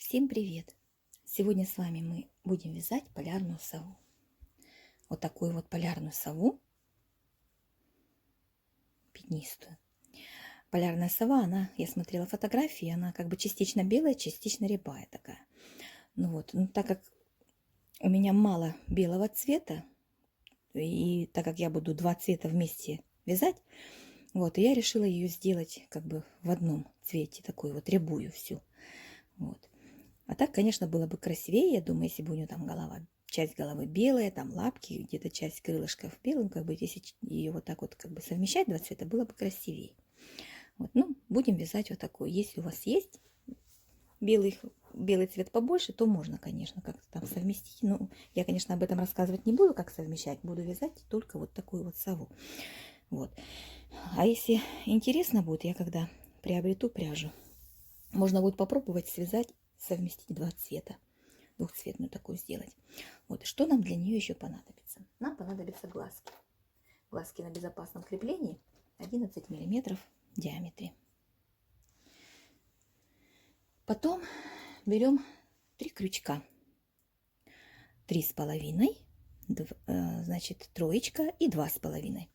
Всем привет! Сегодня с вами мы будем вязать полярную сову. Вот такую вот полярную сову, пятнистую. Полярная сова, я смотрела фотографии, она как бы частично белая, частично рябая такая. Так как у меня мало белого цвета, и так как я буду два цвета вместе вязать, и я решила ее сделать как бы в одном цвете, такую вот рябую всю. А так, конечно, было бы красивее, я думаю, если бы у нее там часть головы белая, там лапки, где-то часть крылышков белым, как бы если ее вот так вот как бы совмещать два цвета, было бы красивее. Будем вязать вот такой. Если у вас есть белый цвет побольше, то можно, конечно, как-то там совместить. Но я, конечно, об этом рассказывать не буду, как совмещать. Буду вязать только вот такую вот сову. А если интересно будет, я когда приобрету пряжу, можно будет попробовать совместить два цвета. Двухцветную такую сделать. Что нам для нее еще понадобится? Нам понадобятся глазки. Глазки на безопасном креплении 11 миллиметров в диаметре. Потом берем 3 крючка. 3,5, значит, троечка и 2,5.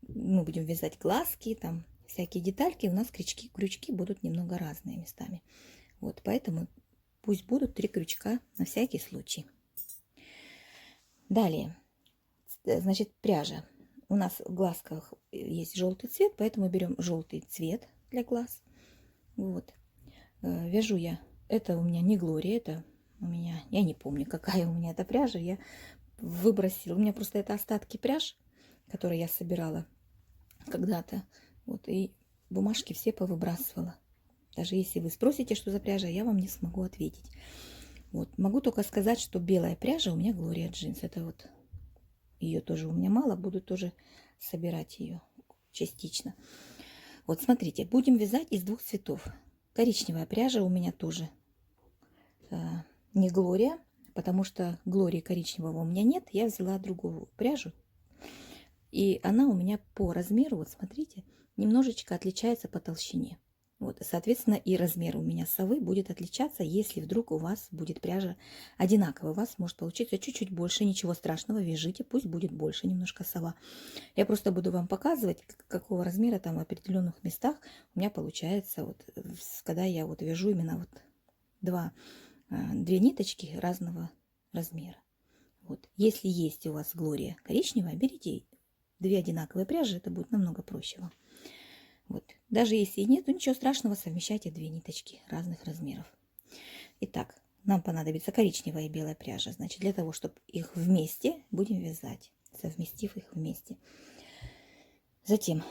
Мы будем вязать глазки, там всякие детальки. У нас крючки будут немного разные местами. Поэтому пусть будут 3 крючка на всякий случай. Далее, значит, пряжа. У нас в глазках есть желтый цвет, поэтому берем желтый цвет для глаз. Вяжу я. Это у меня не Глория, это у меня, я не помню, какая у меня эта пряжа. Я выбросила. У меня просто это остатки пряж, которые я собирала когда-то. И бумажки все повыбрасывала. Даже если вы спросите, что за пряжа, я вам не смогу ответить. Могу только сказать, что белая пряжа у меня Глория Джинс. Это ее тоже у меня мало, буду тоже собирать ее частично. Смотрите, будем вязать из двух цветов. Коричневая пряжа у меня тоже не Глория, потому что Глории коричневого у меня нет. Я взяла другую пряжу, и она у меня по размеру, смотрите, немножечко отличается по толщине. Соответственно, и размер у меня совы будет отличаться, если вдруг у вас будет пряжа одинаковая. У вас может получиться чуть-чуть больше, ничего страшного, вяжите, пусть будет больше немножко сова. Я просто буду вам показывать, какого размера там в определенных местах у меня получается, когда я вяжу именно две ниточки разного размера. Если есть у вас Глория коричневая, берите 2 одинаковые пряжи, это будет намного проще вам. Даже если нет, то ничего страшного, совмещайте 2 ниточки разных размеров. Итак, нам понадобится коричневая и белая пряжа. Значит, для того, чтобы их вместе будем вязать, совместив их вместе. Затем,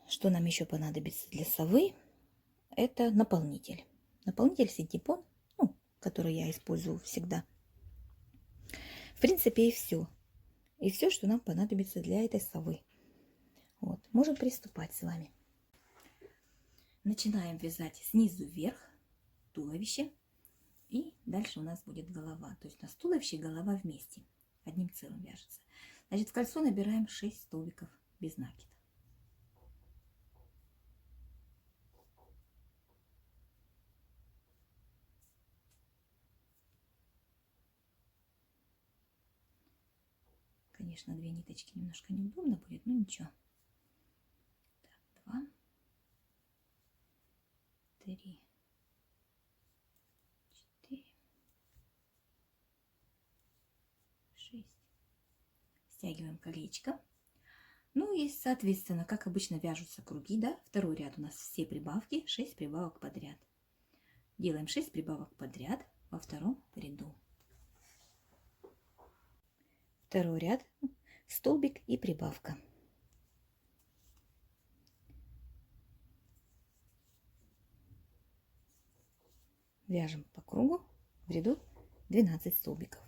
что нам еще понадобится для совы, это наполнитель. Наполнитель синтепон, который я использую всегда. В принципе, и все. И все, что нам понадобится для этой совы. Можем приступать с вами. Начинаем вязать снизу вверх туловище, и дальше у нас будет голова. То есть у нас туловище и голова вместе, одним целым вяжется. Значит, в кольцо набираем 6 столбиков без накида. Конечно, 2 ниточки немножко неудобно будет, но ничего. Так, 2, 3, 4, 6. Стягиваем колечко. И, соответственно, как обычно вяжутся круги, да? Второй ряд у нас все прибавки, 6 прибавок подряд. Делаем 6 прибавок подряд во втором ряду. Второй ряд, столбик и прибавка. Вяжем по кругу в ряду 12 столбиков.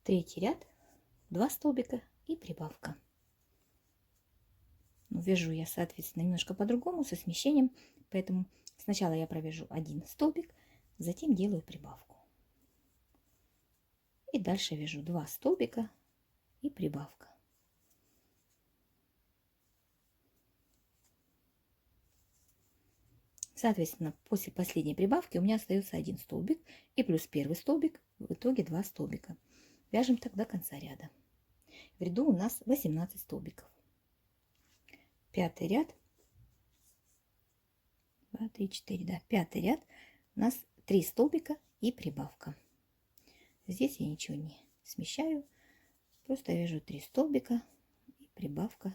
Третий ряд, 2 столбика и прибавка. Вяжу я, соответственно, немножко по-другому, со смещением, поэтому сначала я провяжу 1 столбик, затем делаю прибавку. И дальше вяжу 2 столбика и прибавка. Соответственно, после последней прибавки у меня остается 1 столбик и плюс первый столбик, в итоге 2 столбика. Вяжем так до конца ряда. В ряду у нас 18 столбиков. Пятый ряд. 2, 3, 4, да, пятый ряд. У нас 3 столбика и прибавка. Здесь я ничего не смещаю. Просто вяжу 3 столбика и прибавка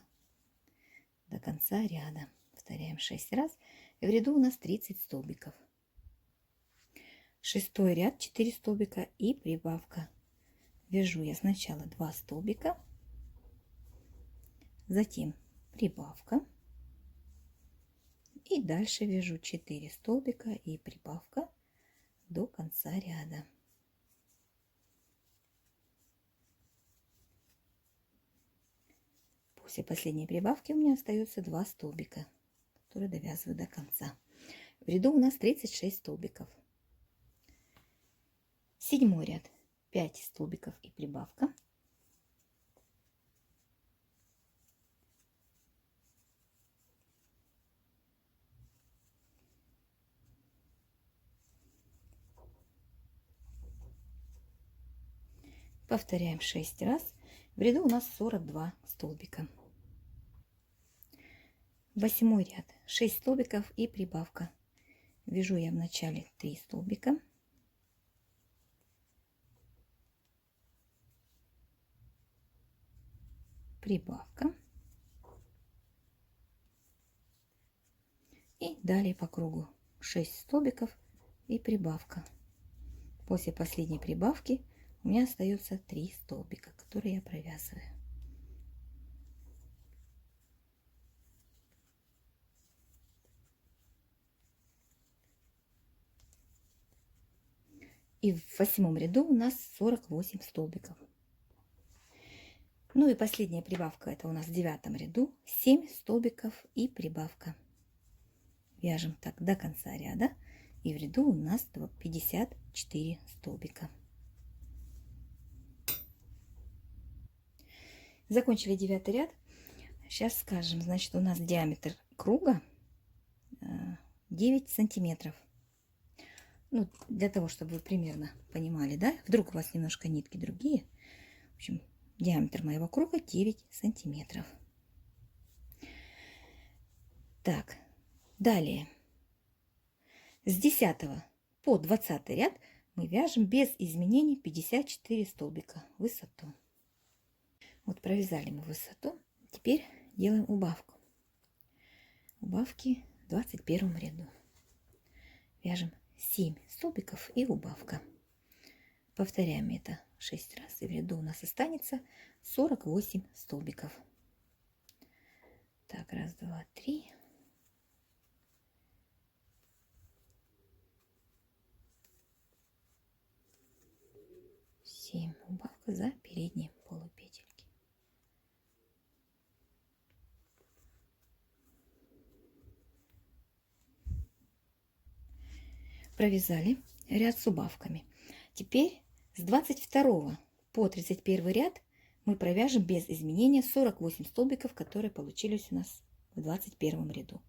до конца ряда. Повторяем 6 раз. И в ряду у нас 30 столбиков. Шестой ряд, 4 столбика и прибавка. Вяжу я сначала 2 столбика, затем прибавка. И дальше вяжу 4 столбика и прибавка до конца ряда. После последней прибавки у меня остается 2 столбика, которые довязываю до конца. В ряду у нас 36 столбиков. Седьмой ряд, 5 столбиков и прибавка. Повторяем 6 раз. В ряду у нас 42 столбика. Восьмой ряд, 6 столбиков и прибавка. Вяжу я в начале 3 столбика. Прибавка. И далее по кругу 6 столбиков и прибавка. После последней прибавки у меня остается 3 столбика, которые я провязываю. И в восьмом ряду у нас 48 столбиков. Ну и последняя прибавка, это у нас в девятом ряду 7 столбиков и прибавка. Вяжем так до конца ряда. И в ряду у нас 54 столбика. Закончили девятый ряд. Сейчас скажем, значит, у нас диаметр круга 9 сантиметров. Ну, для того, чтобы вы примерно понимали, да? Вдруг у вас немножко нитки другие. В общем, диаметр моего круга 9 сантиметров. Так, далее. С 10 по 20 ряд мы вяжем без изменений 54 столбика в высоту. Вот провязали мы высоту. Теперь делаем убавку. Убавки в 21 ряду. Вяжем 7 столбиков и убавка. Повторяем это 6 раз. И в ряду у нас останется 48 столбиков. Так, раз, два, три. Семь. Убавка за передние полупетельки. Провязали ряд с убавками. Теперь с 22 по 31 ряд мы провяжем без изменения 48 столбиков, которые получились у нас в 21 ряду.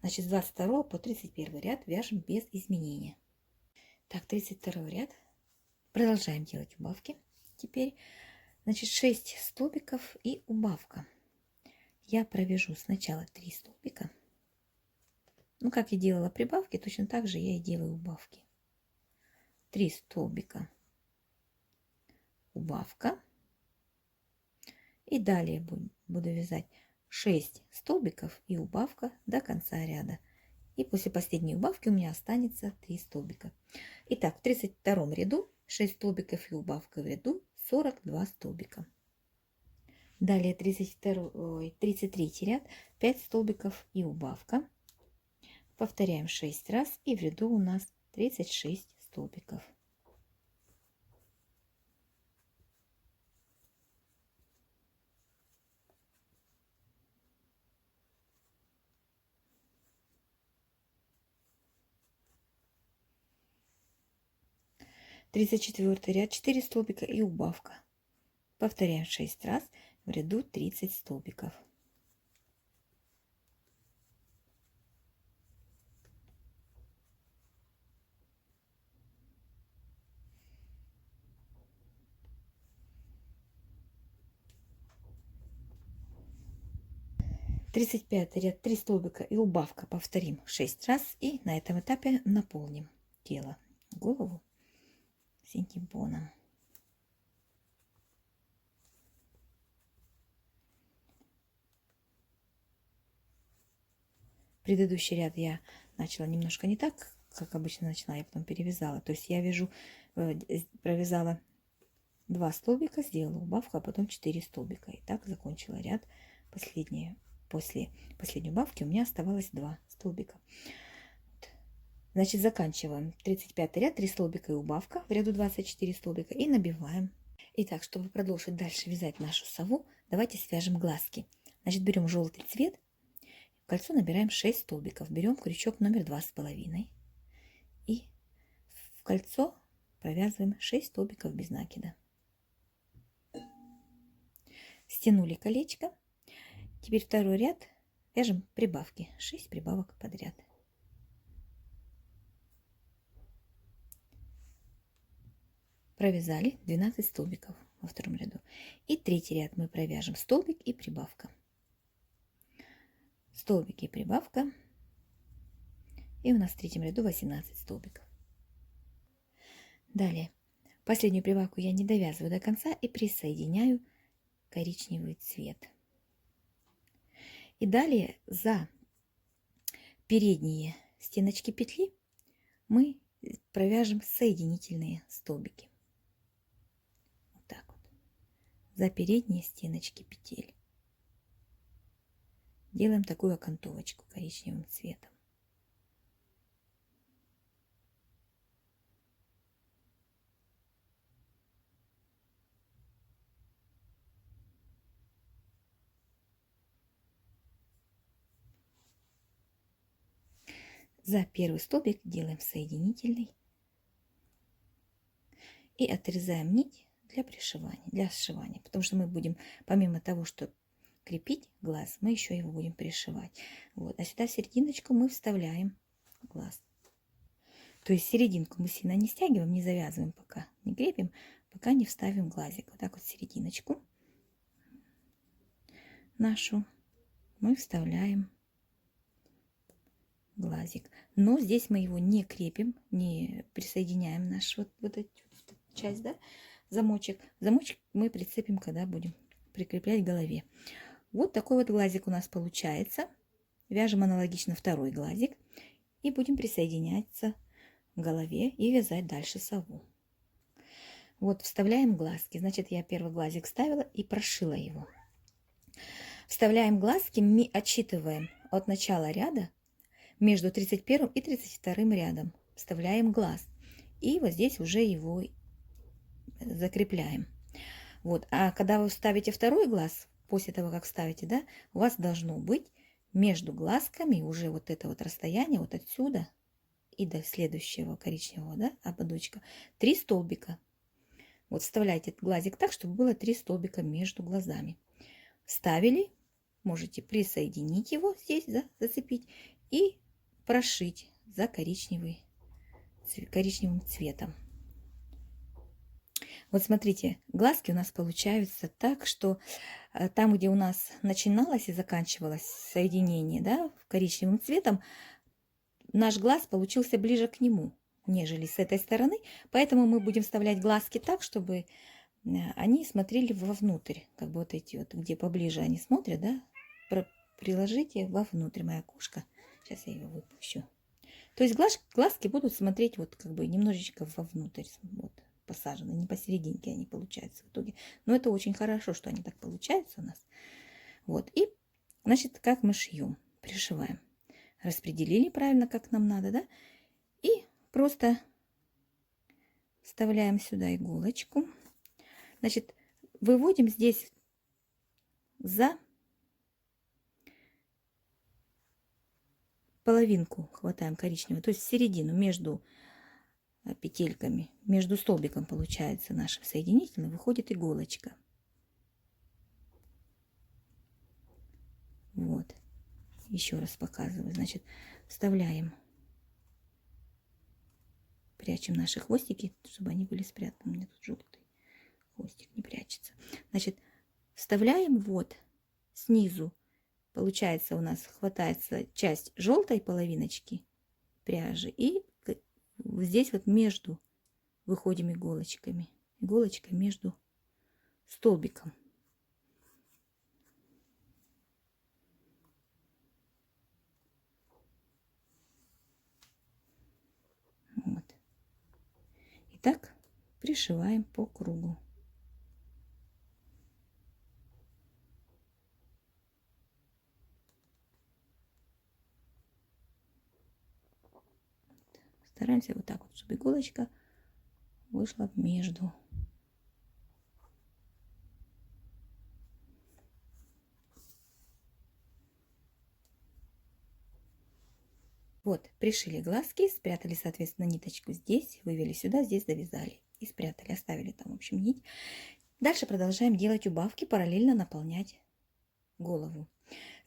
Значит, с 22 по 31 ряд вяжем без изменения. Так, 32 ряд. Продолжаем делать убавки. Теперь, значит, 6 столбиков и убавка. Я провяжу сначала 3 столбика. Ну, как я делала прибавки, точно так же я и делаю убавки. 3 столбика, убавка. И далее буду вязать 6 столбиков и убавка до конца ряда. И после последней убавки у меня останется 3 столбика. Итак, в 32 ряду 6 столбиков и убавка в ряду 42 столбика. Далее 33 ряд 5 столбиков и убавка. Повторяем 6 раз, и в ряду у нас 36 столбиков. Тридцать четвертый ряд, 4 столбика и убавка. Повторяем 6 раз, в ряду 30 столбиков. 35 ряд 3 столбика и убавка повторим 6 раз, и на этом этапе наполним тело, голову синтепоном. Предыдущий ряд я начала немножко не так, как обычно начала, я потом перевязала. То есть я вяжу, провязала 2 столбика, сделала убавку, а потом 4 столбика. И так закончила ряд. После последней убавки у меня оставалось 2 столбика. Значит, заканчиваем 35 ряд, 3 столбика и убавка, в ряду 24 столбика, и набиваем. Итак, чтобы продолжить дальше вязать нашу сову, давайте свяжем глазки. Значит, берем желтый цвет, в кольцо набираем 6 столбиков, берем крючок номер 2,5 и в кольцо провязываем 6 столбиков без накида. Стянули колечко. Теперь второй ряд вяжем прибавки, 6 прибавок подряд. Провязали 12 столбиков во втором ряду. И третий ряд мы провяжем столбик и прибавка. Столбик и прибавка. И у нас в третьем ряду 18 столбиков. Далее последнюю прибавку я не довязываю до конца и присоединяю коричневый цвет. И далее за передние стеночки петли мы провяжем соединительные столбики. Вот так вот. За передние стеночки петель. Делаем такую окантовочку коричневым цветом. За первый столбик делаем соединительный и отрезаем нить для пришивания, для сшивания, потому что мы будем, помимо того, что крепить глаз, мы еще его будем пришивать. Вот. А сюда в серединочку мы вставляем глаз. То есть серединку мы сильно не стягиваем, не завязываем пока, не крепим, пока не вставим глазик. Вот так вот серединочку нашу мы вставляем глазик. Но здесь мы его не крепим, не присоединяем наш вот эту часть, да, замочек. Замочек мы прицепим, когда будем прикреплять к голове. Вот такой вот глазик у нас получается. Вяжем аналогично второй глазик и будем присоединяться к голове и вязать дальше сову. Вот вставляем глазки. Значит, я первый глазик вставила и прошила его. Вставляем глазки, мы отсчитываем от начала ряда между 31 и 32 рядом. Вставляем глаз. И вот здесь уже его закрепляем. Вот. А когда вы вставите второй глаз, после того, как вставите, да, у вас должно быть между глазками уже вот это вот расстояние, вот отсюда и до следующего коричневого, да, ободочка, 3 столбика. Вот вставляйте глазик так, чтобы было 3 столбика между глазами. Вставили, можете присоединить его здесь, да, зацепить и прошить за коричневым цветом. Вот смотрите, глазки у нас получаются так, что там, где у нас начиналось и заканчивалось соединение, да, коричневым цветом, наш глаз получился ближе к нему, нежели с этой стороны. Поэтому мы будем вставлять глазки так, чтобы они смотрели вовнутрь. Как бы вот эти вот, где поближе они смотрят, да, приложите вовнутрь, моя кошка. Сейчас я ее выпущу. То есть глазки будут смотреть вот как бы немножечко вовнутрь, вот, посажены, не посерединке они получаются в итоге. Но это очень хорошо, что они так получаются у нас. Вот, и, значит, как мы шьем, пришиваем. Распределили правильно, как нам надо, да? И просто вставляем сюда иголочку. Значит, выводим здесь за половинку, хватаем коричневую, то есть в середину между петельками, между столбиком получается нашим соединительным, выходит иголочка. Вот. Еще раз показываю. Значит, вставляем, прячем наши хвостики, чтобы они были спрятаны. У меня тут желтый хвостик не прячется. Значит, вставляем вот снизу Получается, у нас хватается часть желтой половиночки пряжи, и здесь вот между выходим иголочками. Иголочка между столбиком. Вот. И так пришиваем по кругу. Стараемся вот так вот, чтобы иголочка вышла между. Вот, пришили глазки, спрятали, соответственно, ниточку здесь, вывели сюда, здесь завязали и спрятали, оставили там, в общем, нить. Дальше продолжаем делать убавки, параллельно наполнять голову.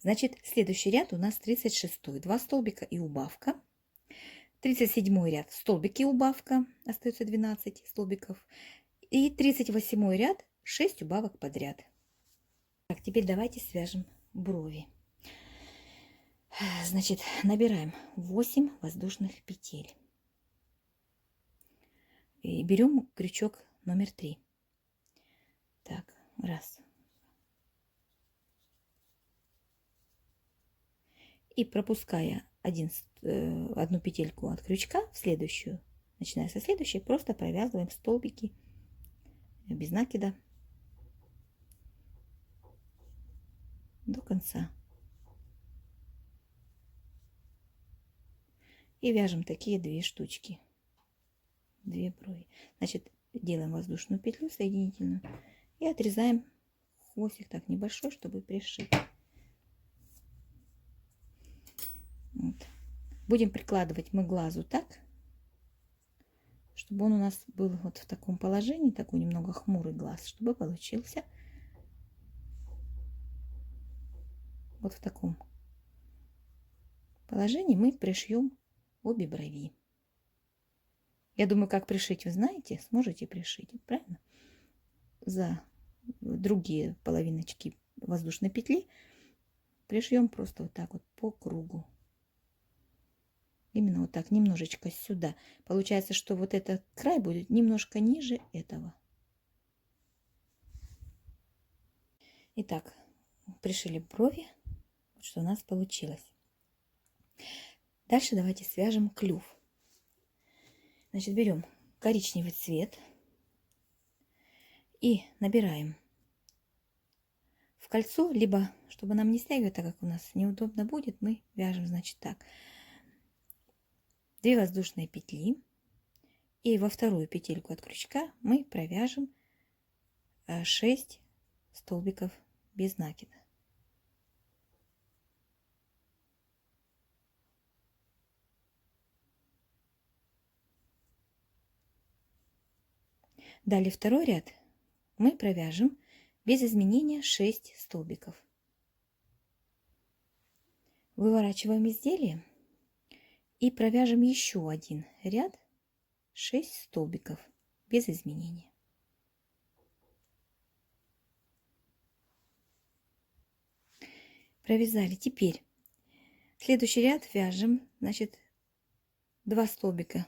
Значит, следующий ряд у нас 36-й, 2 столбика и убавка. 37 ряд, столбики, убавка, остается 12 столбиков. И 38 ряд, 6 убавок подряд. Так, теперь давайте свяжем брови. Значит, набираем 8 воздушных петель. И берем крючок номер 3. Так, раз. И пропуская одну петельку от крючка в следующую, начиная со следующей, просто провязываем столбики без накида до конца. И вяжем такие 2 штучки, 2 брови. Значит, делаем воздушную петлю соединительную и отрезаем хвостик так небольшой, чтобы пришить. Вот. Будем прикладывать мы к глазу так, чтобы он у нас был вот в таком положении, такой немного хмурый глаз, чтобы получился вот в таком положении. Мы пришьем обе брови. Я думаю, как пришить, вы знаете, сможете пришить, правильно? За другие половиночки воздушной петли пришьем просто вот так вот по кругу. Именно вот так, немножечко сюда. Получается, что вот этот край будет немножко ниже этого. Итак, пришили брови. Вот что у нас получилось. Дальше давайте свяжем клюв. Значит, берем коричневый цвет и набираем в кольцо, либо, чтобы нам не стягивать, так как у нас неудобно будет, мы вяжем, значит, так. 2 воздушные петли, и во вторую петельку от крючка мы провяжем 6 столбиков без накида. Далее второй ряд мы провяжем без изменения 6 столбиков. Выворачиваем изделие и провяжем еще один ряд 6 столбиков без изменения. Провязали. Теперь следующий ряд вяжем, значит, 2 столбика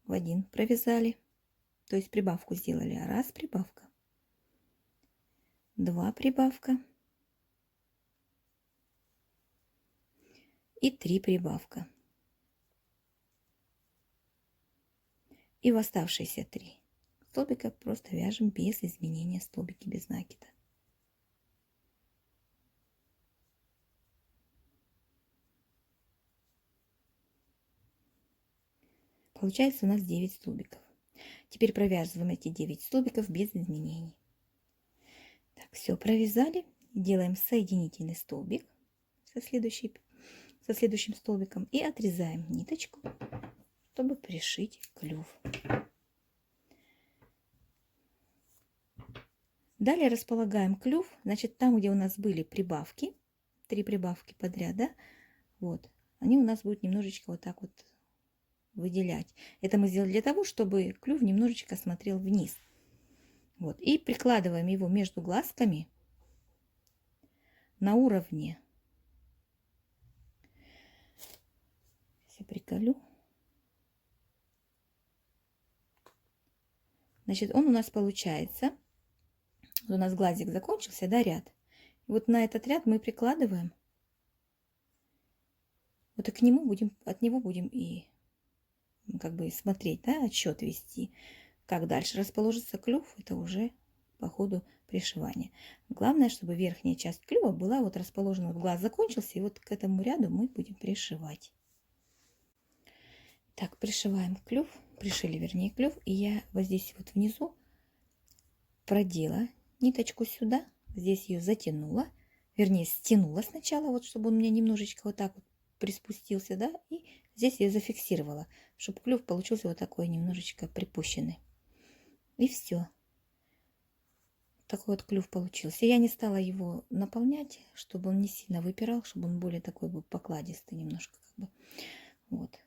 в один провязали, то есть прибавку сделали. Раз прибавка, 2 прибавка и 3 прибавка. И в оставшиеся 3 столбика просто вяжем без изменения столбики без накида. Получается у нас 9 столбиков. Теперь провязываем эти 9 столбиков без изменений. Так, все провязали. Делаем соединительный столбик со следующим столбиком и отрезаем ниточку, чтобы пришить клюв. Далее располагаем клюв, значит, там, где у нас были прибавки, 3 прибавки подряд, да, вот, они у нас будут немножечко вот так вот выделять. Это мы сделали для того, чтобы клюв немножечко смотрел вниз. Вот, и прикладываем его между глазками на уровне. Сейчас я приколю. Значит, он у нас получается. Вот у нас глазик закончился, да, ряд. И вот на этот ряд мы прикладываем. Вот и к нему будем, от него будем и как бы смотреть, да, отсчет вести. Как дальше расположится клюв, это уже по ходу пришивания. Главное, чтобы верхняя часть клюва была вот расположена, вот глаз закончился, и вот к этому ряду мы будем пришивать. Так, пришиваем клюв, пришили, вернее, клюв, и я вот здесь вот внизу продела ниточку сюда, здесь ее затянула, вернее, стянула сначала, вот чтобы он у меня немножечко вот так вот приспустился, да, и здесь я зафиксировала, чтобы клюв получился вот такой немножечко припущенный. И все. Такой вот клюв получился. Я не стала его наполнять, чтобы он не сильно выпирал, чтобы он более такой был покладистый немножко, как бы. Вот.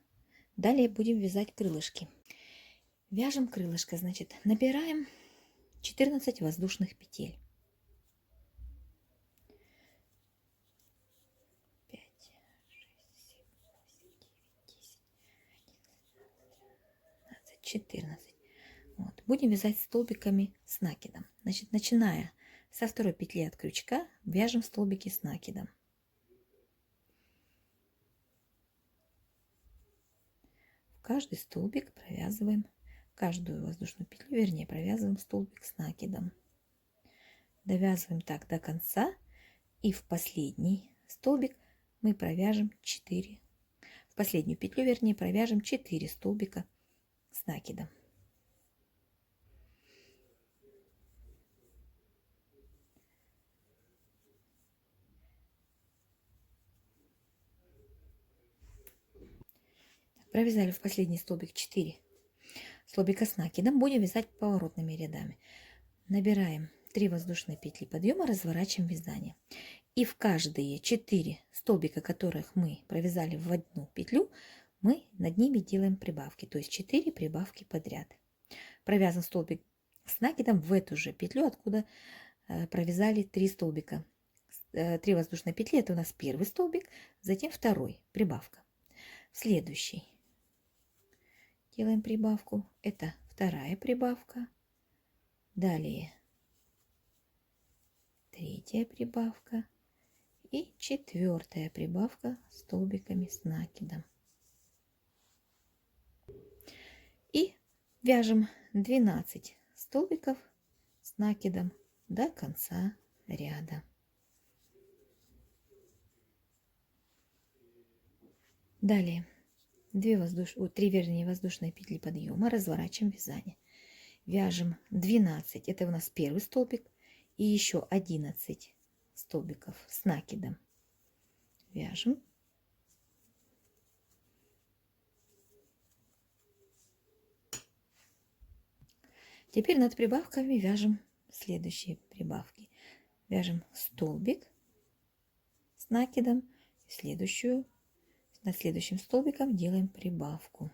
Далее будем вязать крылышки. Вяжем крылышко, значит, набираем 14 воздушных петель. 5, 6, 7, 8, 9, 10, 11, 12, 14. Вот. Будем вязать столбиками с накидом. Значит, начиная со второй петли от крючка, вяжем столбики с накидом. В каждый столбик провязываем, каждую воздушную петлю, вернее, провязываем столбик с накидом. Довязываем так до конца, и в последний столбик мы провяжем 4. В последнюю петлю, вернее, провяжем 4 столбика с накидом. Провязали в последний столбик 4 столбика с накидом. Будем вязать поворотными рядами. Набираем 3 воздушные петли подъема, разворачиваем вязание. И в каждые 4 столбика, которых мы провязали в одну петлю, мы над ними делаем прибавки. То есть 4 прибавки подряд. Провязан столбик с накидом в эту же петлю, откуда провязали 3 столбика. 3 воздушные петли, это у нас первый столбик, затем второй, прибавка. Следующий. Делаем прибавку. Это вторая прибавка. Далее третья прибавка и четвертая прибавка столбиками с накидом. И вяжем 12 столбиков с накидом до конца ряда. Далее 3 воздушные петли подъема, разворачиваем вязание. Вяжем 12, это у нас первый столбик, и еще 11 столбиков с накидом. Вяжем. Теперь над прибавками вяжем следующие прибавки. Вяжем столбик с накидом, над следующим столбиком делаем прибавку.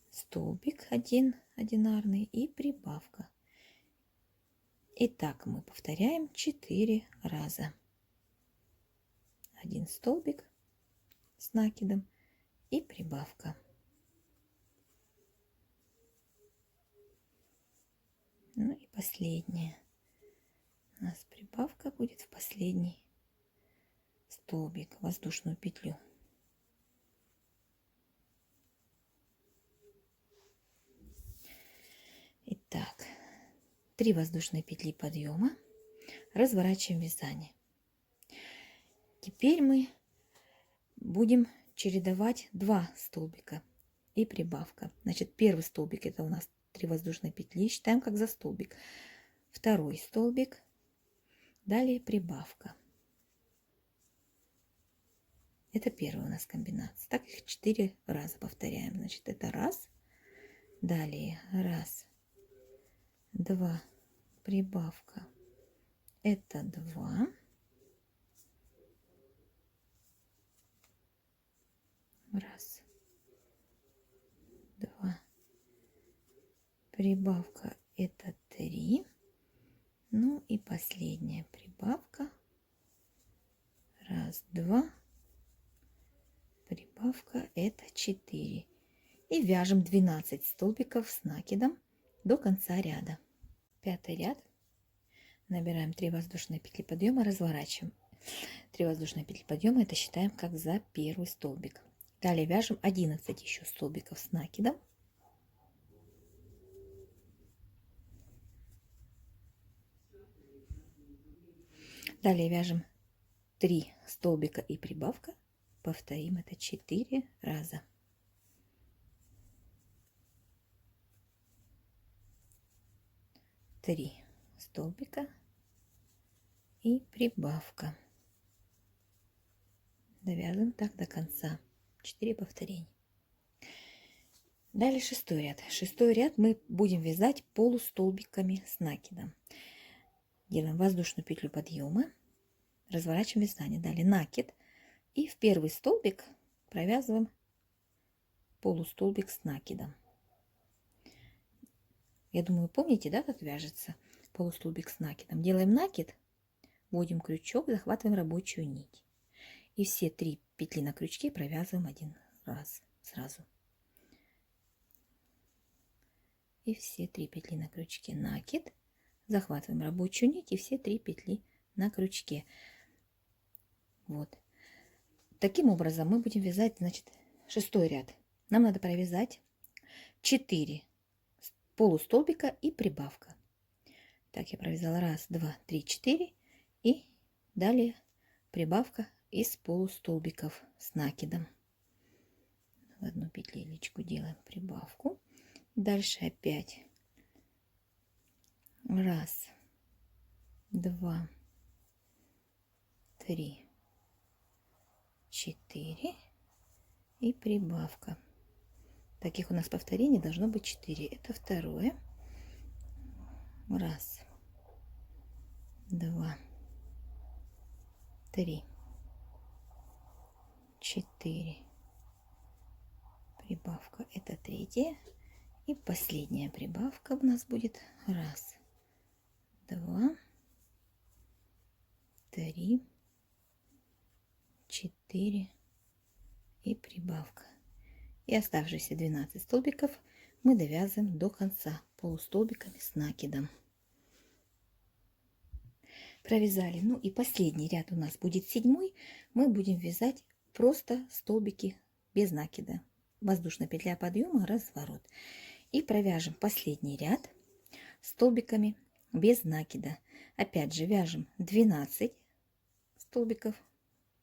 Столбик один одинарный и прибавка. И так мы повторяем 4 раза. Один столбик с накидом и прибавка. Ну и последняя. У нас прибавка будет в последний столбик, воздушную петлю. Итак, 3 воздушные петли подъема, разворачиваем вязание. Теперь мы будем чередовать 2 столбика и прибавка. Значит, первый столбик это у нас 3 воздушные петли, считаем как за столбик. Второй столбик, далее прибавка. Это первая у нас комбинация. Так их 4 раза повторяем. Значит, это раз, далее раз, 2, прибавка, это 2, раз, 2, прибавка, это 3, ну и последняя прибавка Раз, два. Прибавка это 4. И вяжем 12 столбиков с накидом до конца ряда. Пятый ряд. Набираем 3 воздушные петли подъема, разворачиваем. 3 воздушные петли подъема это считаем как за первый столбик. Далее вяжем 11 еще столбиков с накидом. Далее вяжем 3 столбика и прибавка. Повторим это 4 раза. Три столбика и прибавка. Довязываем так до конца. 4 повторения. Далее шестой ряд. Шестой ряд мы будем вязать полустолбиками с накидом. Делаем воздушную петлю подъема, разворачиваем вязание. Далее накид и в первый столбик провязываем полустолбик с накидом. Я думаю, помните, да, как вяжется полустолбик с накидом? Делаем накид, вводим крючок, захватываем рабочую нить. И все 3 петли на крючке провязываем один раз сразу. И все 3 петли на крючке накид, захватываем рабочую нить и все 3 петли на крючке. Вот. Таким образом мы будем вязать, значит, шестой ряд. Нам надо провязать 4 полустолбика и прибавка. Так, я провязала 1, 2, 3, 4 и далее прибавка из полустолбиков с накидом. В одну петлечку делаем прибавку. Дальше опять 1, 2, 3, 4 и прибавка. Таких у нас повторений должно быть 4. Это второе. 1, 2, 3, 4. Прибавка это третья. И последняя прибавка у нас будет 1, 2, 3, 4 и прибавка. И оставшиеся 12 столбиков мы довязываем до конца полустолбиками с накидом. Провязали. Ну и последний ряд у нас будет 7. Мы будем вязать просто столбики без накида. Воздушная петля подъема, разворот. И провяжем последний ряд столбиками без накида. Опять же вяжем 12 столбиков,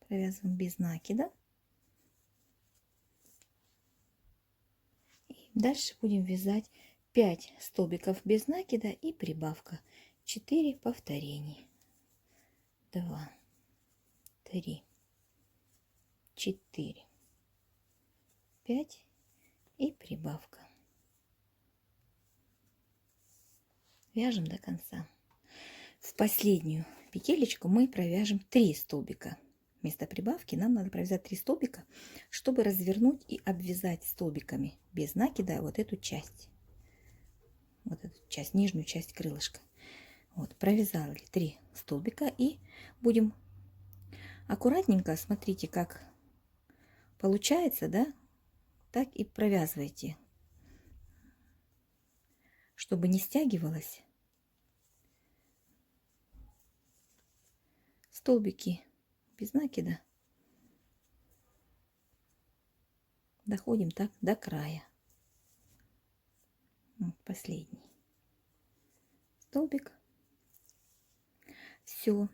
провязываем без накида. Дальше будем вязать 5 столбиков без накида и прибавка. 4 повторений. 2, 3, 4, 5 и прибавка. Вяжем до конца. В последнюю петелечку мы провяжем 3 столбика. Вместо прибавки нам надо провязать 3 столбика, чтобы развернуть и обвязать столбиками без накида вот эту часть. Вот эту часть, нижнюю часть крылышка. Вот, провязали 3 столбика и будем аккуратненько, смотрите, как получается, да, так и провязывайте, чтобы не стягивалось. Столбики без накида доходим так до края. Вот последний столбик. Все,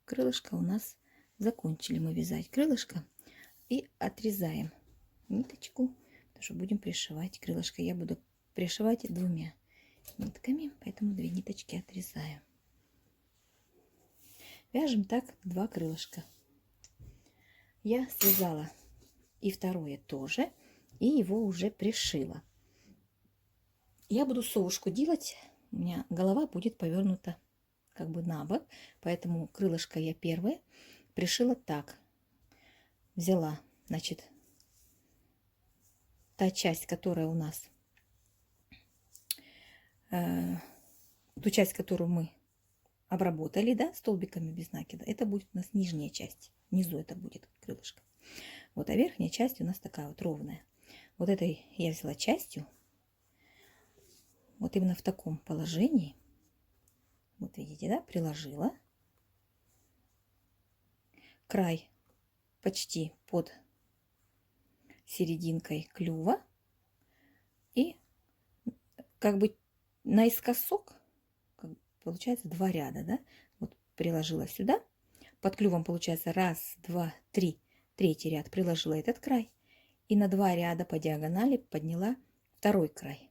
крылышко у нас закончили мы вязать крылышко и отрезаем ниточку, потому что будем пришивать крылышко. Я буду пришивать 2 нитками, поэтому 2 ниточки отрезаю. Вяжем так 2 крылышка. Я связала и второе тоже, и его уже пришила. Я буду совушку делать, у меня голова будет повернута как бы на бок, поэтому крылышко я первое пришила так. Взяла, значит, та часть, которая у нас, ту часть, которую мы обработали, да, столбиками без накида, это будет у нас нижняя часть. Внизу это будет крылышко. Вот, а верхняя часть у нас такая вот ровная. Вот этой я взяла частью, вот именно в таком положении. Вот видите, да, приложила. Край почти под серединкой клюва. И как бы наискосок, получается, 2 ряда, да? Вот приложила сюда. Под клювом получается 1, 2, 3. Третий ряд приложила этот край. И на 2 ряда по диагонали подняла второй край.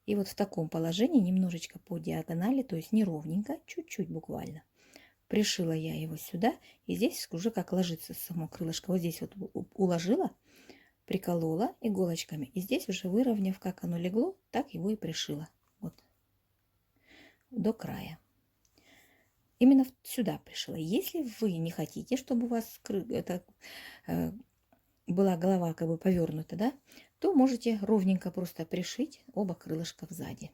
И вот в таком положении немножечко по диагонали, то есть не ровненько, чуть-чуть буквально. Пришила я его сюда. И здесь уже как ложится само крылышко. Вот здесь вот уложила, приколола иголочками. И здесь уже выровняв, как оно легло, так его и пришила. Вот. До края. Именно сюда пришила. Если вы не хотите, чтобы у вас была голова как бы повернута, да, то можете ровненько просто пришить оба крылышка сзади.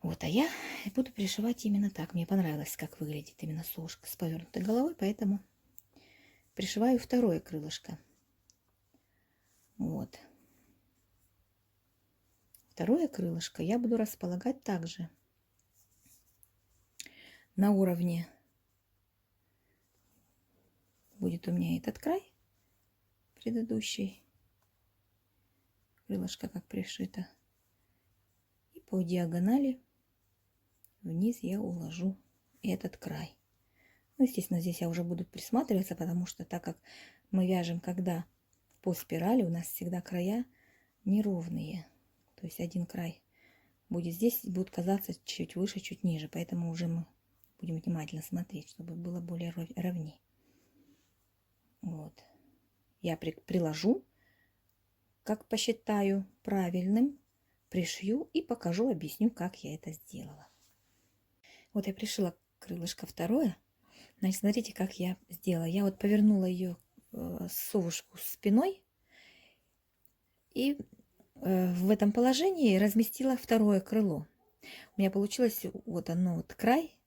Вот, а я буду пришивать именно так. Мне понравилось, как выглядит именно совушка с повернутой головой, поэтому пришиваю второе крылышко. Вот. Второе крылышко я буду располагать также на уровне. Будет у меня этот край предыдущий. Крылышко как пришито. И по диагонали вниз я уложу этот край. Ну, естественно, здесь я уже буду присматриваться, потому что так как мы вяжем, когда по спирали, у нас всегда края неровные. То есть один край будет здесь, будет казаться чуть выше, чуть ниже. Поэтому уже мы будем внимательно смотреть, чтобы было более ровнее. Вот. Я приложу, как посчитаю правильным, пришью и покажу, объясню, как я это сделала. Вот я пришила крылышко второе. Значит, смотрите, как я сделала. Я вот повернула ее совушку спиной и в этом положении разместила второе крыло. У меня получилось вот оно, вот край,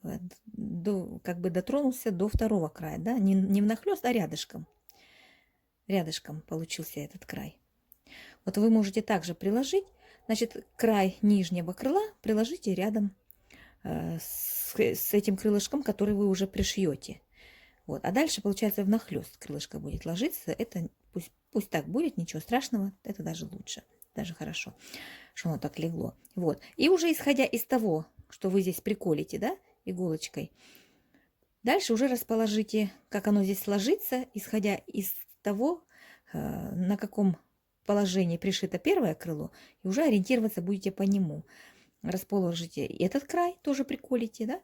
как бы дотронулся до второго края, да, не внахлёст, а рядышком. Рядышком получился этот край. Вот вы можете также приложить, значит, край нижнего крыла приложите рядом с этим крылышком, который вы уже пришьете. Вот. А дальше, получается, внахлёст крылышко будет ложиться. Это пусть так будет, ничего страшного, это даже лучше, даже хорошо, что оно так легло. Вот. И уже исходя из того, что вы здесь приколите, да, иголочкой, дальше уже расположите, как оно здесь ложится, исходя из того, на каком положении пришито первое крыло, и уже ориентироваться будете по нему. Расположите этот край, тоже приколите, да,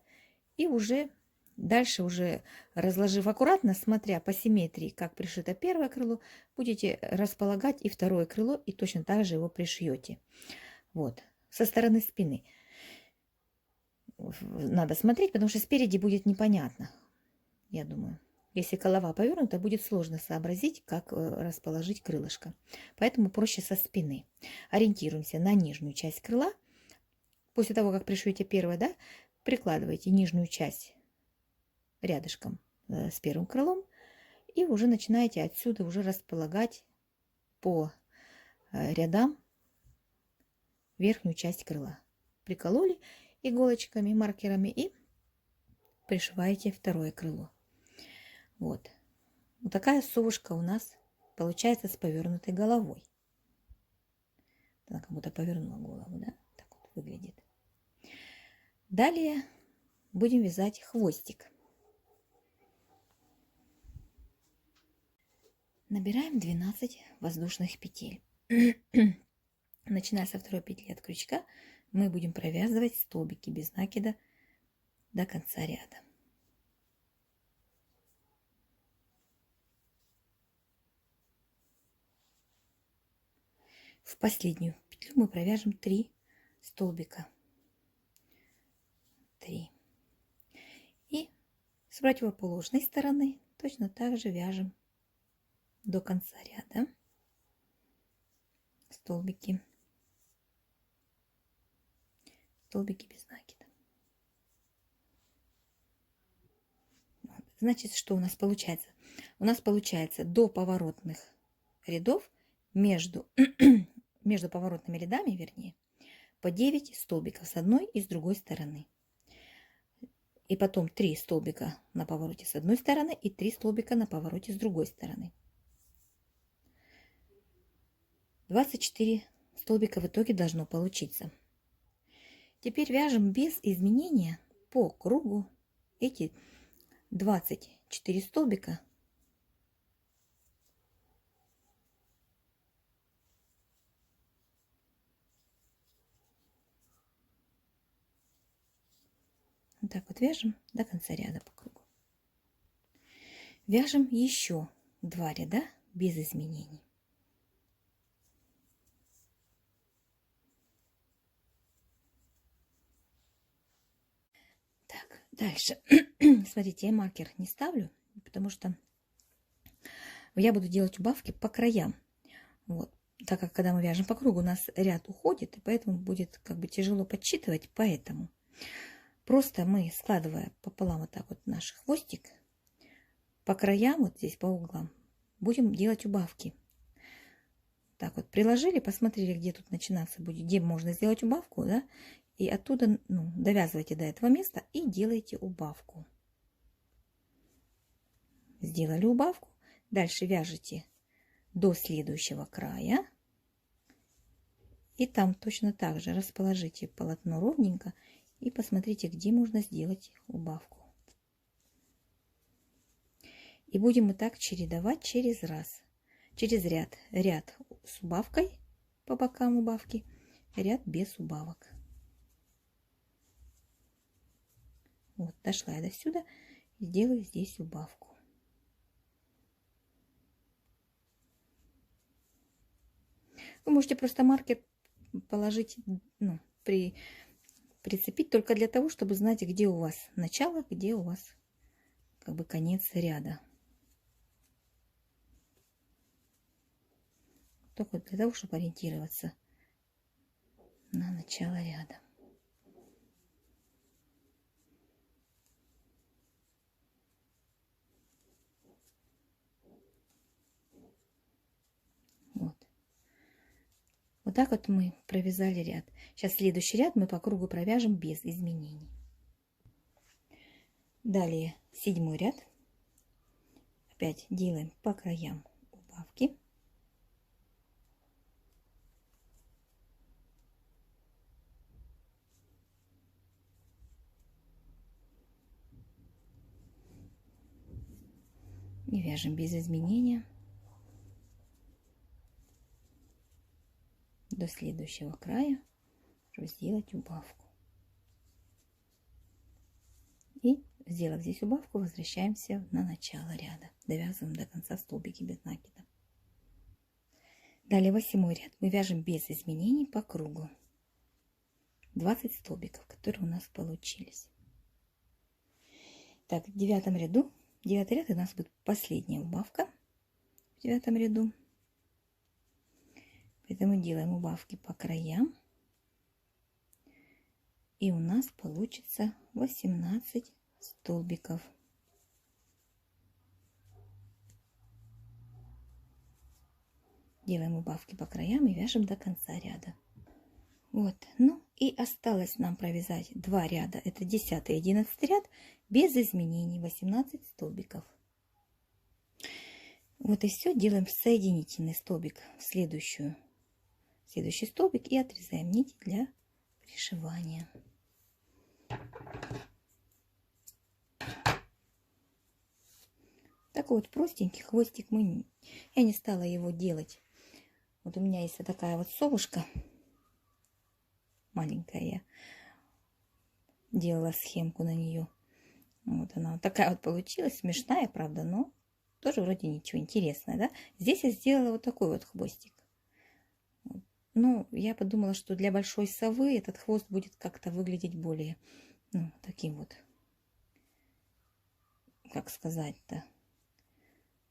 и уже дальше, уже разложив аккуратно, смотря по симметрии, как пришито первое крыло, будете располагать и второе крыло, и точно так же его пришьете. Вот, со стороны спины. Надо смотреть, потому что спереди будет непонятно, я думаю. Если голова повернута, будет сложно сообразить, как расположить крылышко. Поэтому проще со спины. Ориентируемся на нижнюю часть крыла. После того, как пришьете первое, да, прикладываете нижнюю часть рядышком с первым крылом. И уже начинаете отсюда уже располагать по рядам верхнюю часть крыла. Прикололи иголочками, маркерами и пришиваете второе крыло. Вот. Вот такая совушка у нас получается с повернутой головой. Она как будто повернула голову, да? Так вот выглядит. Далее будем вязать хвостик. Набираем 12 воздушных петель. Начиная со второй петли от крючка, мы будем провязывать столбики без накида до конца ряда. В последнюю петлю мы провяжем 3 столбика. 3. И с противоположной стороны точно так же вяжем до конца ряда столбики без накида. Значит, что у нас получается? У нас получается до поворотных рядов между, между поворотными рядами, вернее, по 9 столбиков с одной и с другой стороны. И потом 3 столбика на повороте с одной стороны и 3 столбика на повороте с другой стороны. 24 столбика в итоге должно получиться. Теперь вяжем без изменения по кругу эти 24 столбика. Вот так вот вяжем до конца ряда по кругу. Вяжем еще 2 ряда без изменений. Так, дальше. Смотрите, я маркер не ставлю, потому что я буду делать убавки по краям. Вот. Так как когда мы вяжем по кругу, у нас ряд уходит, и поэтому будет как бы тяжело подсчитывать. Поэтому просто мы, складывая пополам вот так вот наш хвостик, по краям, вот здесь по углам, будем делать убавки. Так вот, приложили, посмотрели, где тут начинаться будет, где можно сделать убавку, да, и оттуда, ну, довязывайте до этого места и делайте убавку. Сделали убавку, дальше вяжете до следующего края. И там точно так же расположите полотно ровненько и посмотрите, где можно сделать убавку. И будем мы так чередовать через ряд. Ряд с убавкой по бокам убавки, ряд без убавок. Вот, дошла я до сюда и сделаю здесь убавку. Вы можете просто маркер положить, ну, прицепить только для того, чтобы знать, где у вас начало, где у вас как бы конец ряда. Только для того, чтобы ориентироваться на начало ряда. Вот. Вот так вот мы провязали ряд. Сейчас следующий ряд мы по кругу провяжем без изменений. Далее 7 ряд. Опять делаем по краям убавки. И вяжем без изменения до следующего края, чтобы сделать убавку. И, сделав здесь убавку, возвращаемся на начало ряда. Довязываем до конца столбики без накида. Далее 8 ряд мы вяжем без изменений по кругу. 20 столбиков, которые у нас получились. Так, в 9 ряду, 9 ряд у нас будет последняя убавка в 9 ряду. Поэтому делаем убавки по краям. И у нас получится 18 столбиков. Делаем убавки по краям и вяжем до конца ряда. Вот, ну и осталось нам провязать 2 ряда, это 10 и 11 ряд, без изменений, 18 столбиков. Вот и все, делаем соединительный столбик в следующий столбик и отрезаем нить для пришивания. Такой вот простенький хвостик, я не стала его делать. Вот у меня есть вот такая вот совушка маленькая, я делала схемку на нее. Вот она вот такая вот получилась, смешная, правда, но тоже вроде ничего интересного, да? Здесь я сделала вот такой вот хвостик. Ну, я подумала, что для большой совы этот хвост будет как-то выглядеть более, ну, таким вот, как сказать-то,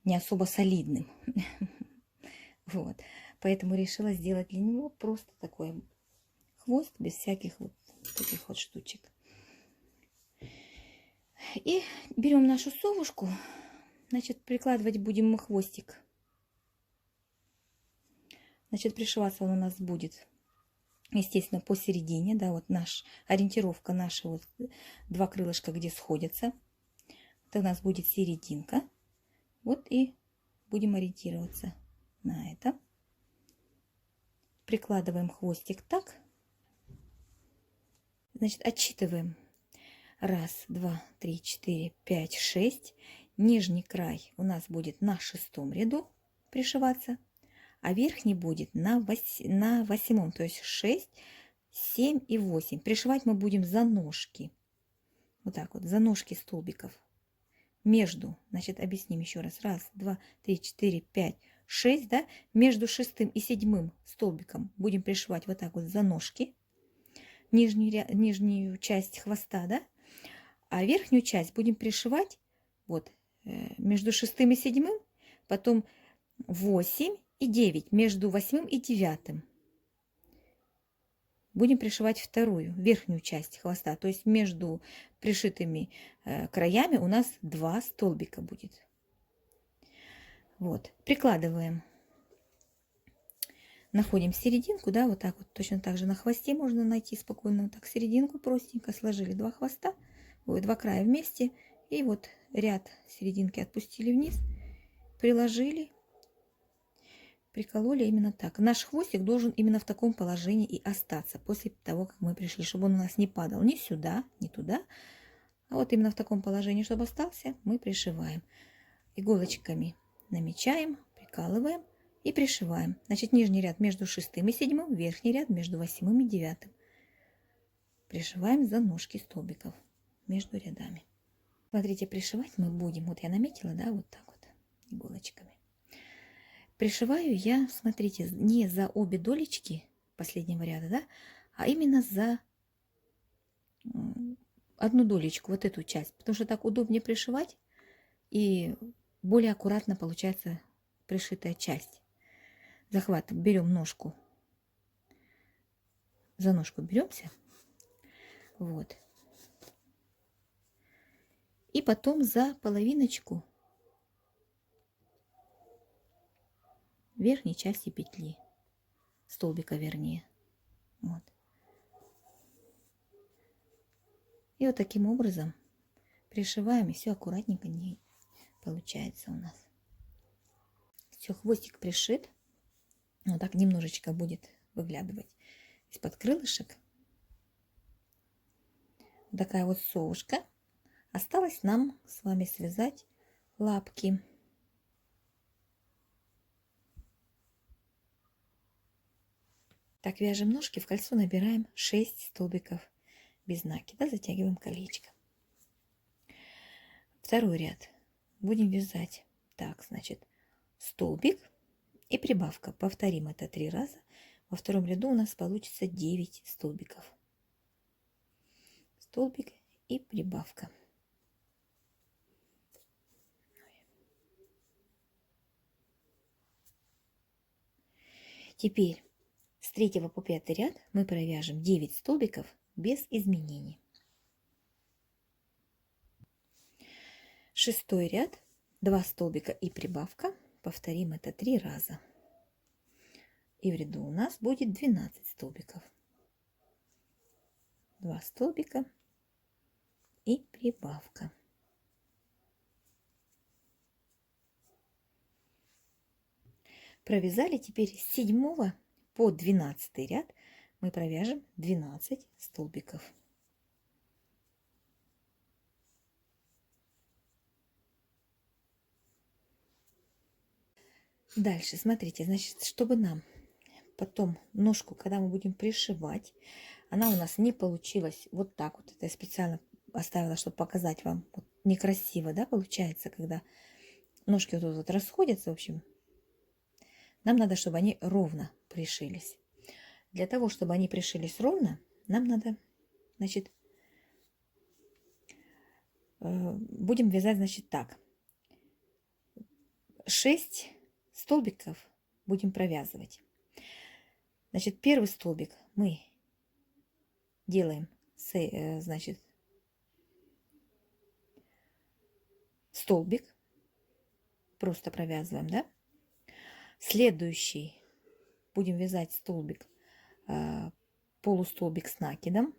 не особо солидным. Вот. Поэтому решила сделать для него просто такой хвост без всяких вот таких вот штучек. И берем нашу совушку, значит, прикладывать будем мы хвостик. Значит, пришиваться он у нас будет, естественно, посередине, да, вот ориентировка наша, вот два крылышка, где сходятся. Это у нас будет серединка. Вот и будем ориентироваться на это. Прикладываем хвостик так. Значит, отсчитываем. 1, 2, 3, 4, 5, 6. Нижний край у нас будет на 6-м ряду пришиваться, а верхний будет на 8-м, то есть 6, 7 и 8. Пришивать мы будем за ножки. Вот так вот, за ножки столбиков. Между, значит, объясним еще раз. 1, 2, 3, 4, 5, 6, да? Между 6-м и 7-м столбиком будем пришивать вот так вот за ножки. Нижнюю часть хвоста, да? А верхнюю часть будем пришивать вот между 6-м и 7-м, потом 8 и 9, между 8-м и 9-м. Будем пришивать вторую, верхнюю часть хвоста, то есть между пришитыми краями у нас 2 столбика будет. Вот, прикладываем. Находим серединку, да, вот так вот, точно так же на хвосте можно найти спокойно, вот так серединку простенько, сложили 2 хвоста, 2 края вместе, и вот ряд серединки отпустили вниз, приложили, прикололи именно так. Наш хвостик должен именно в таком положении и остаться после того, как мы пришли, чтобы он у нас не падал ни сюда, ни туда, а вот именно в таком положении, чтобы остался, мы пришиваем. Иголочками намечаем, прикалываем и пришиваем. Значит, нижний ряд между 6-м и 7-м, верхний ряд между 8-м и 9-м. Пришиваем за ножки столбиков между рядами. Смотрите, пришивать мы будем, вот я наметила, да, вот так вот иголочками. Пришиваю я, смотрите, не за обе долечки последнего ряда, да, а именно за одну долечку, вот эту часть, потому что так удобнее пришивать и более аккуратно получается пришитая часть. Захват, берем ножку, за ножку беремся, вот, и потом за половиночку верхней части петли, столбика вернее, вот. И вот таким образом пришиваем, и все аккуратненько не получается у нас. Все, хвостик пришит. Вот так немножечко будет выглядывать из-под крылышек. Вот такая вот совушка. Осталось нам с вами связать лапки. Так, вяжем ножки, в кольцо набираем 6 столбиков без накида, затягиваем колечко. Второй ряд будем вязать так, значит, столбик и прибавка. Повторим это 3 раза. Во втором ряду у нас получится 9 столбиков. Столбик и прибавка. Теперь с 3 по 5 ряд мы провяжем 9 столбиков без изменений. 6 ряд, 2 столбика и прибавка. Повторим это 3 раза. И в ряду у нас будет 12 столбиков. 2 столбика и прибавка. Провязали, теперь с 7 по 12 ряд мы провяжем 12 столбиков. Дальше, смотрите, значит, чтобы нам потом ножку, когда мы будем пришивать, она у нас не получилась вот так вот. Это я специально оставила, чтобы показать вам. Вот некрасиво, да, получается, когда ножки вот тут вот расходятся, в общем. Нам надо, чтобы они ровно пришились. Для того, чтобы они пришились ровно, нам надо, значит, будем вязать, значит, так. 6 столбиков будем провязывать. Значит, первый столбик мы делаем, значит, столбик, просто провязываем, да? Следующий будем вязать столбик, полустолбик с накидом.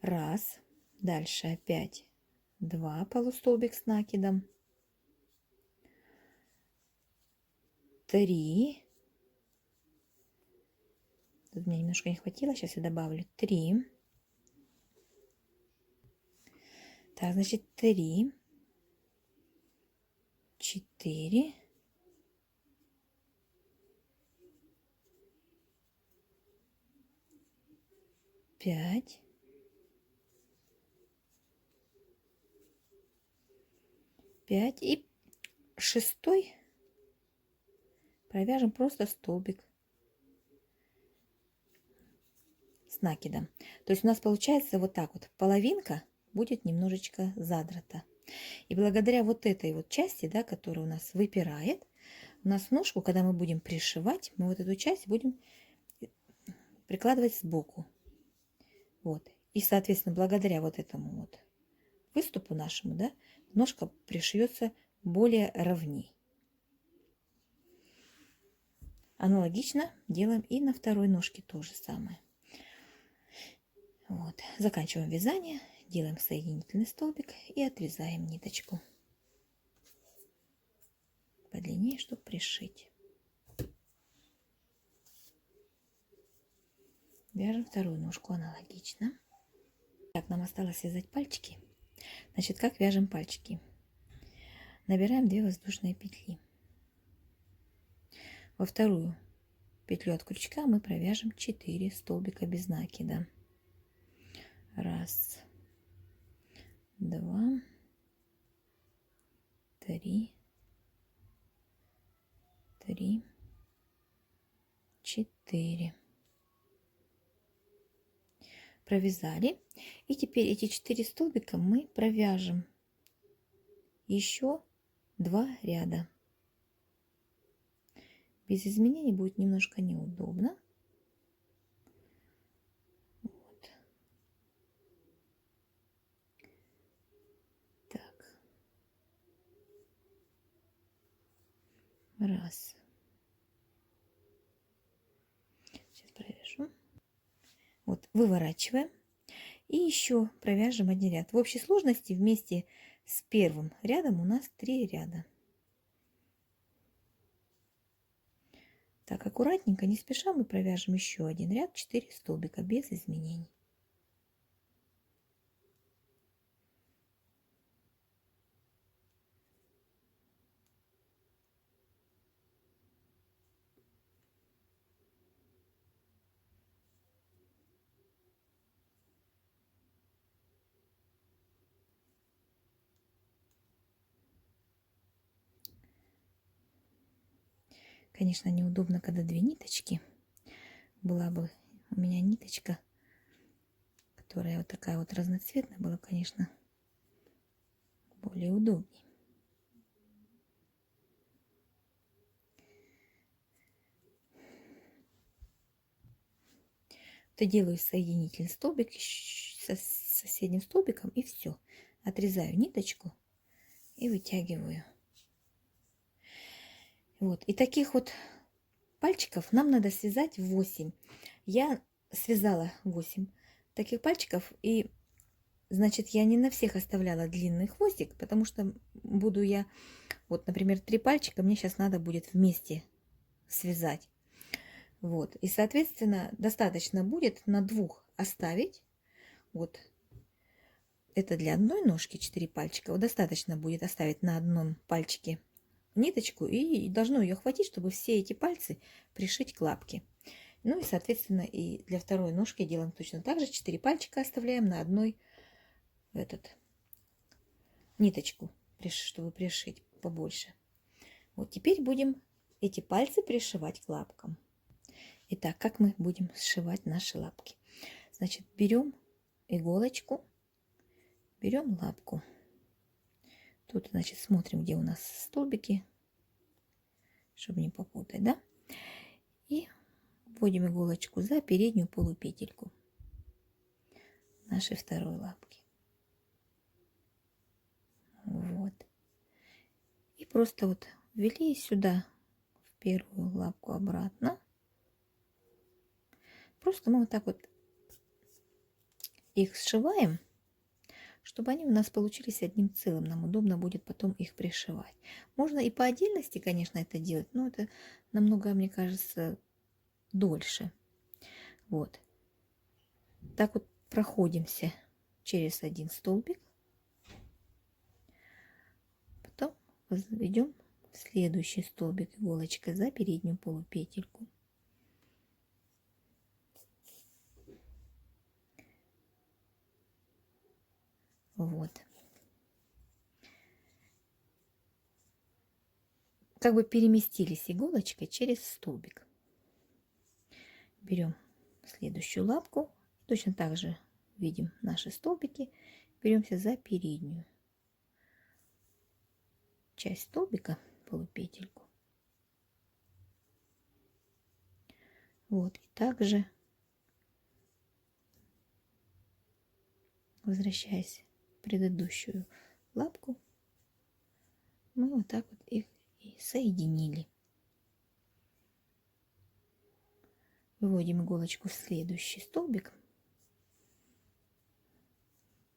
Раз. Дальше опять 2 полустолбик с накидом. 3. Тут мне немножко не хватило, сейчас я добавлю 3. Так, значит, 3, 4, 5, 5 и шестой провяжем просто столбик с накидом. То есть у нас получается вот так вот, половинка будет немножечко задрата. И благодаря вот этой вот части, да, которая у нас выпирает, у нас ножку, когда мы будем пришивать, мы вот эту часть будем прикладывать сбоку. Вот. И, соответственно, благодаря вот этому вот выступу нашему, да, ножка пришьется более ровней. Аналогично делаем и на второй ножке то же самое. Вот. Заканчиваем вязание, делаем соединительный столбик и отрезаем ниточку подлиннее, чтобы пришить. Вяжем вторую ножку аналогично. Так, нам осталось связать пальчики. Значит, как вяжем пальчики? Набираем 2 воздушные петли. Во вторую петлю от крючка мы провяжем 4 столбика без накида. 1, 2, 3, 4. Провязали. И теперь эти 4 столбика мы провяжем еще 2 ряда. Без изменений будет немножко неудобно. Вот. Так. 1. Сейчас провяжу. Вот, выворачиваем. И еще провяжем 1 ряд. В общей сложности вместе с первым рядом у нас 3 ряда. Так, аккуратненько, не спеша, мы провяжем еще 1 ряд, 4 столбика без изменений. Конечно, неудобно, когда 2 ниточки. Была бы у меня ниточка, которая вот такая вот разноцветная, была, конечно, более удобнее. То делаю соединительный столбик со соседним столбиком и все. Отрезаю ниточку и вытягиваю. Вот. И таких вот пальчиков нам надо связать 8. Я связала 8 таких пальчиков, и значит, я не на всех оставляла длинный хвостик, потому что буду я, вот, например, 3 пальчика мне сейчас надо будет вместе связать. Вот. И, соответственно, достаточно будет на 2 оставить. Вот. Это для одной ножки 4 пальчика. Вот достаточно будет оставить на одном пальчике ниточку, и должно ее хватить, чтобы все эти пальцы пришить к лапке. Ну и, соответственно, и для второй ножки делаем точно так же. 4 пальчика оставляем на одной ниточку, чтобы пришить побольше. Вот теперь будем эти пальцы пришивать к лапкам. Итак, как мы будем сшивать наши лапки? Значит, берем иголочку, берем лапку. Тут, значит, смотрим, где у нас столбики, чтобы не попутать, да? И вводим иголочку за переднюю полупетельку нашей второй лапки. Вот. просто вот ввели сюда в первую лапку обратно. Просто мы вот так вот их сшиваем, чтобы они у нас получились одним целым. Нам удобно будет потом их пришивать. Можно и по отдельности, конечно, это делать, но это намного, мне кажется, дольше. Вот. Так вот проходимся через один столбик. Потом возведем в следующий столбик иголочкой за переднюю полупетельку. Вот. Как бы переместились иголочкой через столбик. Берем следующую лапку. Точно так же видим наши столбики. Беремся за переднюю часть столбика, полупетельку. Вот. И также, возвращаясь в предыдущую лапку, мы вот так вот их и соединили. Выводим иголочку в следующий столбик.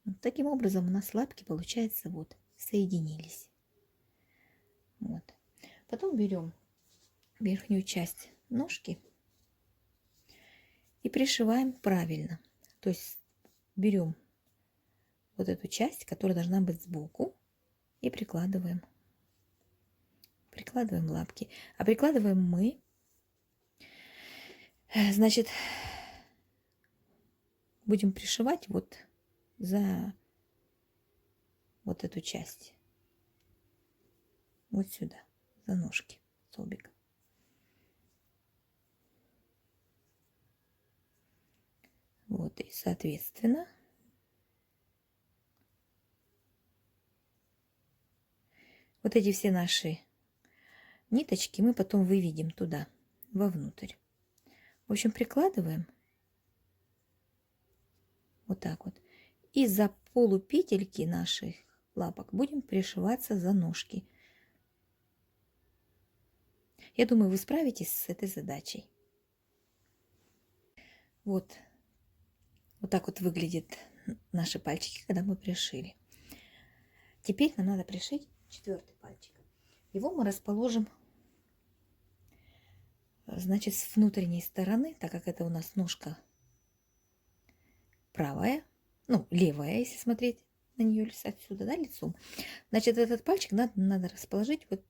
Вот таким образом у нас лапки, получается, вот соединились. Вот. Потом берем верхнюю часть ножки и пришиваем правильно. То есть берем вот эту часть, которая должна быть сбоку, и прикладываем. Прикладываем лапки. А прикладываем мы, значит, будем пришивать вот за вот эту часть. Вот сюда, за ножки столбика. Вот, и соответственно вот эти все наши ниточки мы потом выведем туда, вовнутрь. В общем, прикладываем вот так вот. И за полупетельки наших лапок будем пришиваться за ножки. Я думаю, вы справитесь с этой задачей. Вот. Вот так вот выглядят наши пальчики, когда мы пришили. Теперь нам надо пришить четвертый пальчик. Его мы расположим, значит, с внутренней стороны, так как это у нас ножка правая, ну, левая, если смотреть на нее отсюда, да, лицом. Значит, этот пальчик надо расположить вот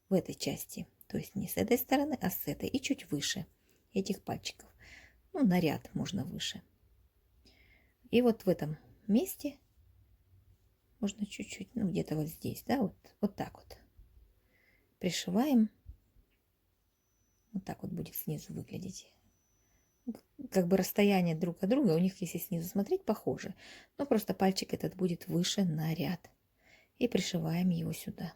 в этой части. То есть не с этой стороны, а с этой. И чуть выше этих пальчиков. Ну, на ряд можно выше. И вот в этом месте можно чуть-чуть, ну, где-то вот здесь, да, вот так вот. Пришиваем. Вот так вот будет снизу выглядеть. Как бы расстояние друг от друга у них, если снизу смотреть, похоже. Но просто пальчик этот будет выше на ряд. И пришиваем его сюда.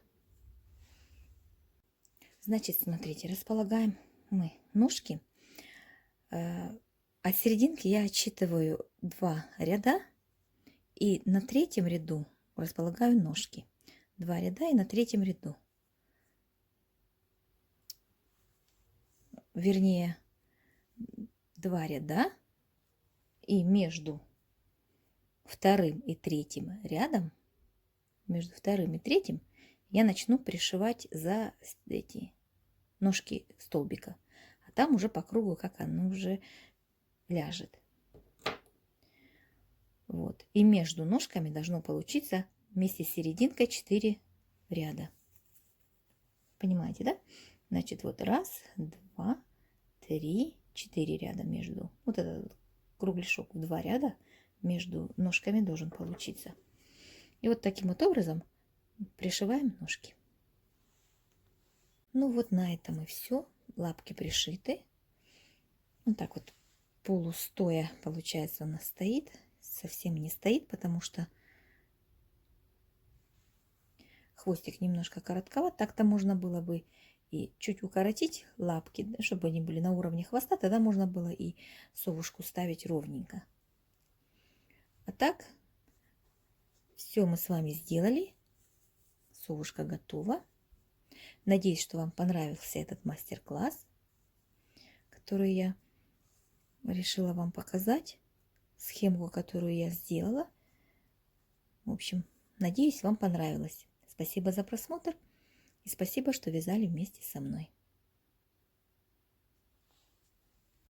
Значит, смотрите, располагаем мы ножки. От серединки я отсчитываю 2 ряда. И на третьем ряду располагаю ножки. 2 ряда и на третьем ряду. Вернее, 2 ряда. И между вторым и третьим рядом, между вторым и третьим, я начну пришивать за эти ножки столбика. А там уже по кругу, как оно уже ляжет. Вот. И между ножками должно получиться вместе с серединкой 4 ряда. Понимаете, да? Значит, вот 1, 2, 3, 4 ряда между. Вот этот кругляшок в 2 ряда между ножками должен получиться. И вот таким вот образом пришиваем ножки. Ну вот на этом и все. Лапки пришиты. Вот так вот полустоя, получается, у нас стоит. Совсем не стоит, потому что хвостик немножко коротковат. Так-то можно было бы и чуть укоротить лапки, чтобы они были на уровне хвоста. Тогда можно было и совушку ставить ровненько. А так, все мы с вами сделали. Совушка готова. Надеюсь, что вам понравился этот мастер-класс, который я решила вам показать, схему, которую я сделала. В общем, надеюсь, вам понравилось. Спасибо за просмотр и спасибо, что вязали вместе со мной.